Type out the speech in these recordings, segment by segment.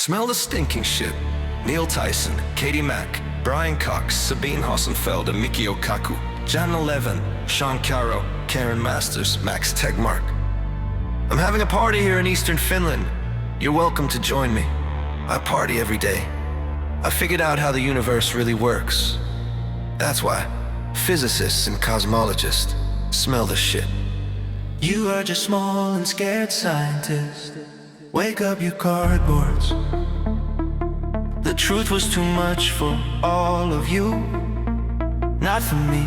Smell the stinking shit. Neil Tyson, Katie Mack, Brian Cox, Sabine Hossenfeld, and Mikio Kaku, Jan Levin, Sean Caro, Karen Masters, Max Tegmark. I'm having a party here in Eastern Finland. You're welcome to join me. I party every day. I figured out how the universe really works. That's why physicists and cosmologists smell the shit. You are just small and scared scientist. Wake up, you cardboards. The truth was too much for all of you, not for me.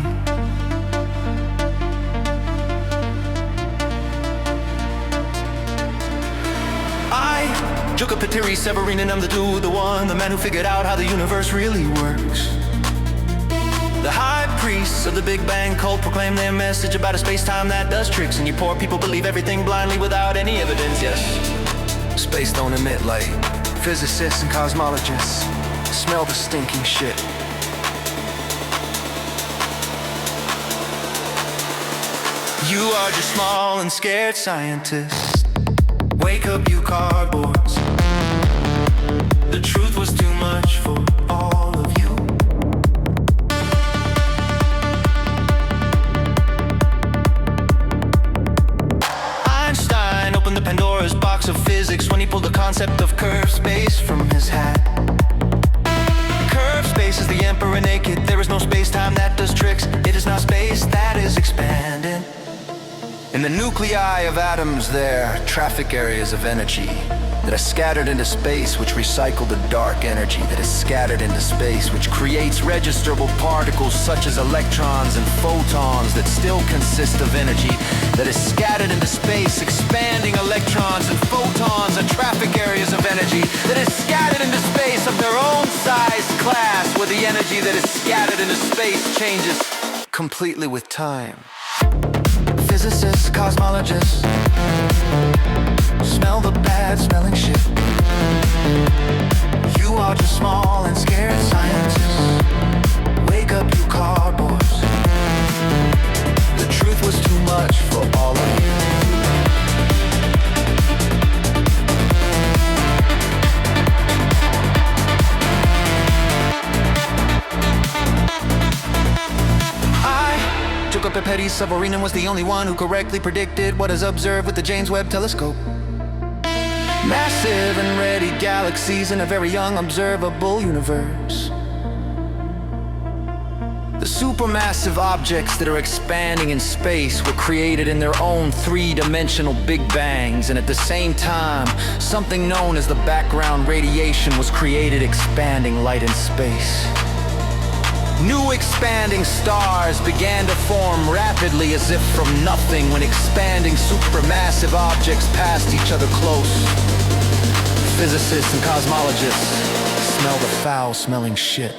Joka Patiri, Savorinen, I'm the dude, the one, the man who figured out how the universe really works. The high priests of the Big Bang cult proclaim their message about a space-time that does tricks, and you poor people believe everything blindly without any evidence, yes. Space don't emit light. Physicists and cosmologists smell the stinking shit. You are just small and scared scientists. Wake up, you cardboards. The truth was too much for all of you. Einstein opened the Pandora's box of physics when he pulled the concept of curved space from his hat. Curved space is the emperor naked. There is no space-time that does tricks. It is not space that is expanding. In the nuclei of atoms, there are traffic areas of energy that are scattered into space, which recycle the dark energy that is scattered into space, which creates registerable particles such as electrons and photons that still consist of energy that is scattered into space, expanding electrons and photons and traffic areas of energy that is scattered into space of their own size class, where the energy that is scattered into space changes completely with time. Physicists, cosmologists, smell the bad smelling shit. You are just small and scared scientists. Wake up, you cardboards. The truth was too much for all of you. Joka Patiri, Savorinen was the only one who correctly predicted what is observed with the James Webb Telescope. Massive and ready galaxies in a very young observable universe. The supermassive objects that are expanding in space were created in their own three-dimensional Big Bangs, and at the same time, something known as the background radiation was created expanding light in space. New expanding stars began to form rapidly as if from nothing when expanding supermassive objects passed each other close. Physicists and cosmologists smell the foul-smelling shit.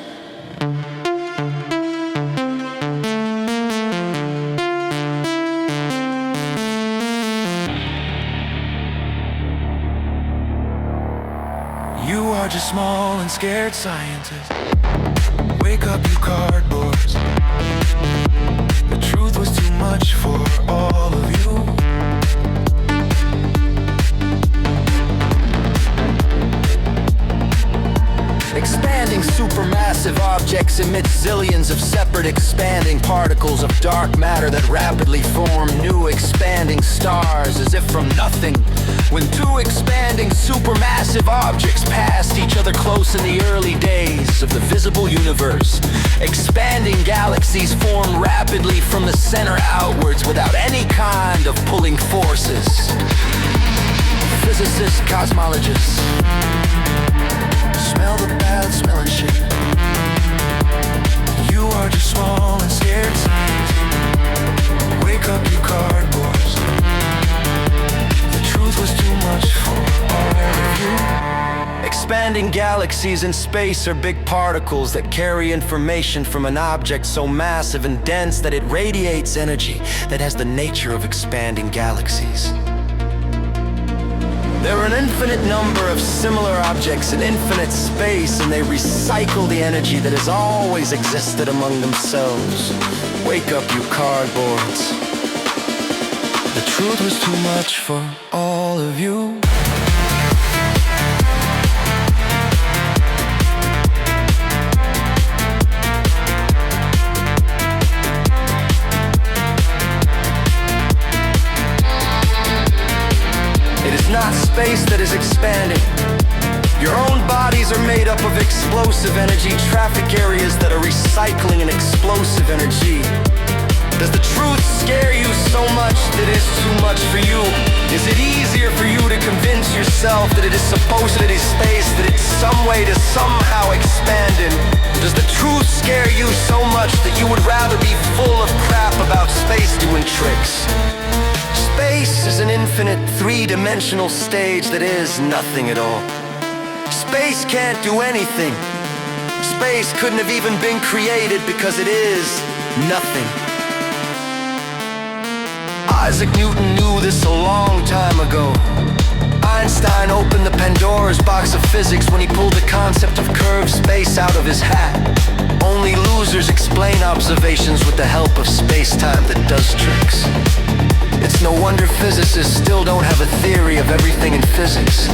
You are just small and scared scientists. Wake up, you cardboards. The truth was too much for all of you. Expanding supermassive objects emit zillions of separate expanding particles of dark matter that rapidly form new expanding stars as if from nothing. When two expanding supermassive objects passed each other close in the early days of the visible universe, expanding galaxies form rapidly from the center outwards without any kind of pulling forces. Physicists, cosmologists, smell the bad smelling shit. You are just small and scared scientists. Wake up, you cardboards. The truth was too much for all of you. Expanding galaxies in space are big particles that carry information from an object so massive and dense that it radiates energy that has the nature of expanding galaxies. There are an infinite number of similar objects in infinite space, and they recycle the energy that has always existed among themselves. Wake up, you cardboards. The truth was too much for all of you. expanding. Your own bodies are made up of explosive energy, traffic areas that are recycling an explosive energy. Does the truth scare you so much that it's too much for you? Is it easier for you to convince yourself that it is supposedly space, that it's some way to somehow expand in? Does the truth scare you so much that you would rather be full of crap about space doing tricks? Space is an infinite three-dimensional stage that is nothing at all. Space can't do anything. Space couldn't have even been created because it is nothing. Isaac Newton knew this a long time ago. Einstein opened the Pandora's box of physics when he pulled the concept of curved space out of his hat. Only losers explain observations with the help of space-time that does tricks. It's no wonder physicists still don't have a theory of everything in physics.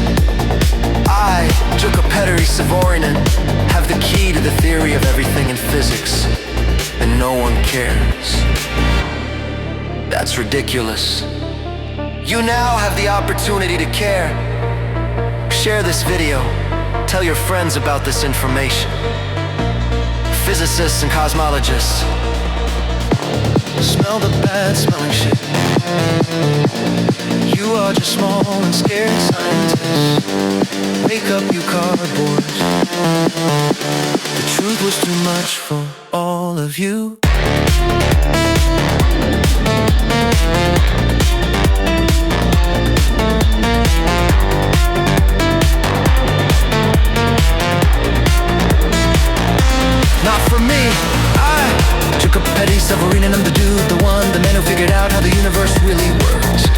I, Savorinen, have the key to the theory of everything in physics, and no one cares. That's ridiculous. You now have the opportunity to care. Share this video. Tell your friends about this information. Physicists and cosmologists. Smell the bad smelling shit. You are just small and scared scientists. Wake up, you cardboards. The truth was too much for all of you. Not for me. I took a petty Savorinen. I'm the dude, the one, the man who figured out how the universe really works.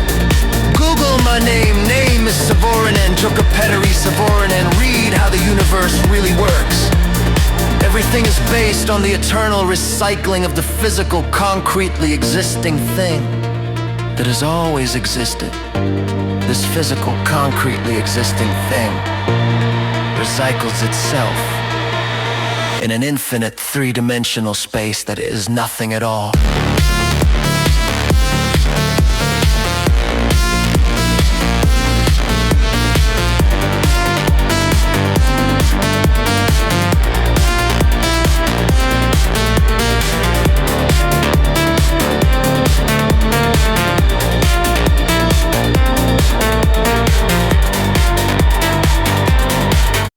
Google my name is Savorinen. Took a petty Savorinen. Read how the universe really works. Everything is based on the eternal recycling of the physical, concretely existing thing that has always existed. This physical, concretely existing thing recycles itself in an infinite three-dimensional space that is nothing at all.